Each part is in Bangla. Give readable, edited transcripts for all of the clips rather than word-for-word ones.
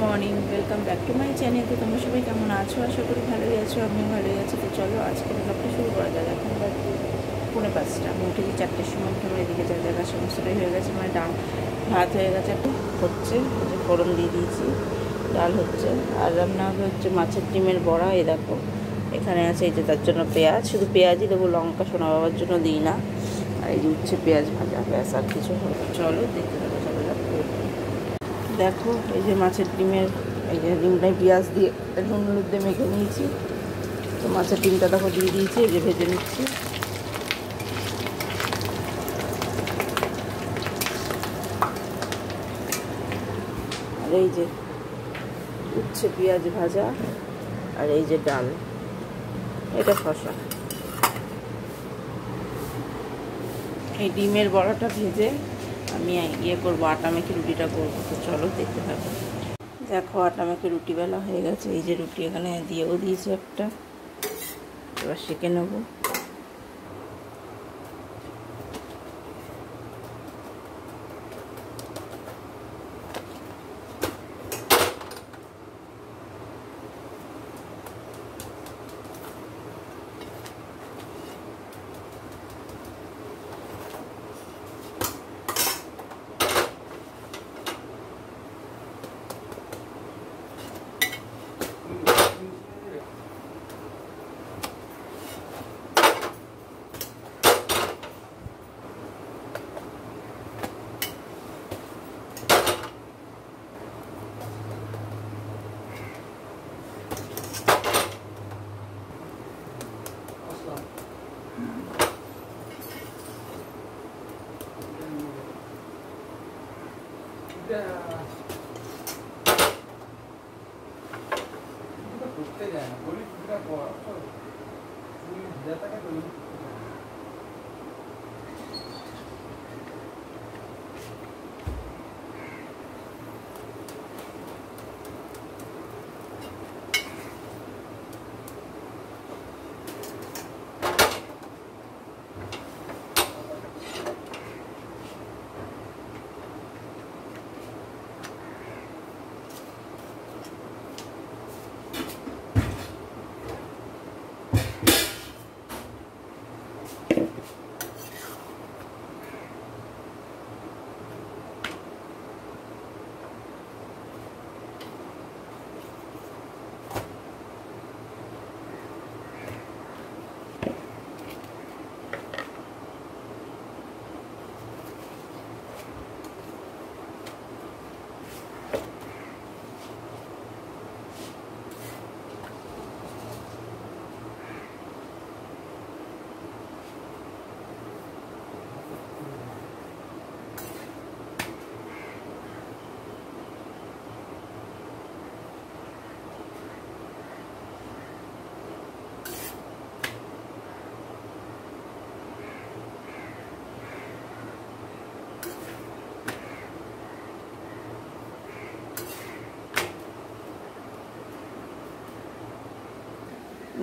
Morning, welcome back to my channel. তো তোমরা সবাই কেমন আছো? আশা করি ভালোই আছো, আমিও ভালোই আছি। তো চলো আজকে ব্লগটা শুরু করা যাক। এখন বাজে 4:45। আমি উঠেছি 4টের সময়। উঠে আমার এদিকে যা জায়গা সমস্তটাই হয়ে গেছে, মানে ডাল ভাত হয়ে গেছে, একটু হচ্ছে, ফোড়ন দিয়ে দিয়েছি, ডাল হচ্ছে, আর রান্না হবে হচ্ছে মাছের ডিমের বড়া। এই দেখো এখানে আছে, এই যে তার জন্য পেঁয়াজ, শুধু পেঁয়াজই দেবো, লঙ্কা সোনা বাবার জন্য দিই না। আর এই যে উচ্ছে পেঁয়াজ ভাজা, ব্যাস আর কিছু হবে। চলো দেখতে থাকো। চলো দেখো এই যে মাছের ডিমের, এই যে ডিমটাই পেঁয়াজ দিয়ে নুন হলুদ দিয়ে মেখে নিয়েছি। তো মাছের ডিমটা দেখো দিয়ে দিয়েছি, এই যে ভেজে নিচ্ছি। আর এই যে উচ্ছে পেঁয়াজ ভাজা, আর এই যে ডাল, এটা শসা। এই ডিমের বড়াটা ভেজে আমি করবো, আটা মেখে রুটিটা করবো। তো চলো দেখতে থাকো। দেখো আটা মেখে রুটি বেলা হয়ে গেছে। এই যে রুটি এখানে দিয়েও দিয়েছি একটা, এবার সেঁকে নেবো।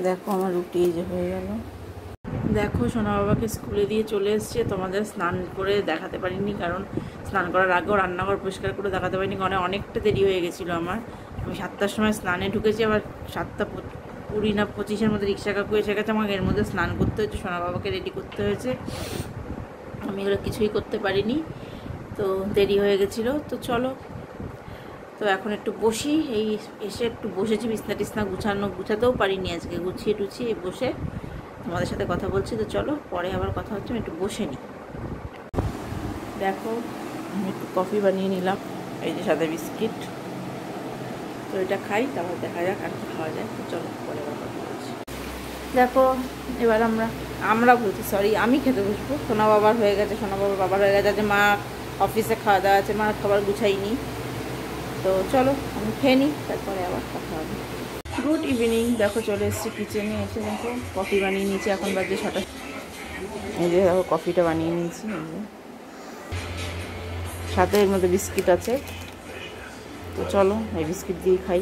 দেখো আমার রুটি এই যে হয়ে গেল। দেখো সোনা বাবাকে স্কুলে দিয়ে চলে এসছে। তোমাদের স্নান করে দেখাতে পারিনি, কারণ স্নান করার আগেও রান্নাঘর পরিষ্কার করে দেখাতে পারিনি, কারণ অনেকটা দেরি হয়ে গেছিলো আমার। আমি 7টার সময় স্নানে ঢুকেছি, আবার 7:20 না 25-এর মধ্যে রিক্সা কাকু এসে গেছে। আমাকে এর মধ্যে স্নান করতে হয়েছে, সোনা বাবাকে রেডি করতে হয়েছে। আমি এগুলো কিছুই করতে পারিনি, তো দেরি হয়ে গেছিলো। তো চলো, তো এখন একটু বসি। এই এসে একটু বসেছি, বিছনা টিছনা গুছাতেও পারিনি আজকে, গুছিয়ে টুছিয়ে বসে তোমাদের সাথে কথা বলছি। তো চলো পরে আবার কথা হচ্ছে, আমি একটু বসে নিই। দেখো আমি একটু কফি বানিয়ে নিলাম, এই যে সাথে বিস্কিট। তো এটা খাই, তারপর দেখা যাক আর কি খাওয়া যায়। তো চলো পরে আবার কথা বলছি। দেখো এবার আমরা বলছি, সরি, আমি খেতে বসবো। সোনা বাবার হয়ে গেছে, সোনা বাবার হয়ে গেছে। মা অফিসে খাওয়া দাওয়া আছে, মা খাবার গুছাইনি। তো চলো আমি খেয়ে নিই, তারপরে আবার কথা হবে। Good evening. দেখো চলে এসেছি কিচেনে। এসে দেখো কফি বানিয়ে নিয়েছি, এখন বাজে 6টা। এই যে দেখো কফিটা বানিয়ে নিয়েছি, এই যে সাথে এর মধ্যে বিস্কিট আছে। তো চলো এই বিস্কিট দিয়ে খাই।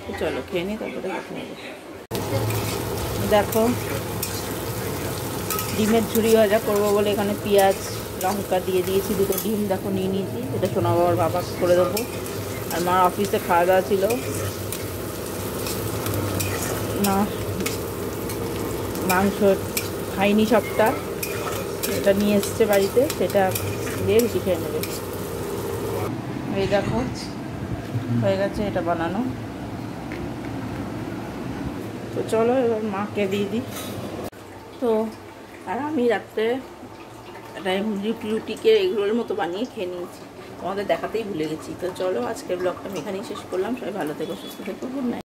তো চলো খেয়ে নিই, তারপরে কথা হবে। দেখো ডিমের ঝুড়ি ভাজা করবো বলে এখানে পেঁয়াজ লঙ্কা দিয়ে দিয়েছি। 2টো ডিম দেখো নিয়ে নিয়েছি, এটা সোনা বাবার করে দেবো। আর মার অফিসে খাওয়া দাওয়া ছিল, মা মাংস খাইনি সবটা, এটা নিয়ে এসছে বাড়িতে, সেটা দিয়ে রুটি খেয়ে নেবে। এই দেখো হয়ে গেছে এটা বানানো। তো চলো এবার মাকে দিয়ে দিই। তো আর আমি রাত্রে একটা রুটিকে এগরোলের মতো বানিয়ে খেয়ে নিয়েছি, তোমাদের দেখাতেই ভুলে গেছি। তো চলো আজকের ব্লগটা আমি এখানেই শেষ করলাম। সবাই ভালো থেকো, সুস্থ থেকো, গুড নাইট।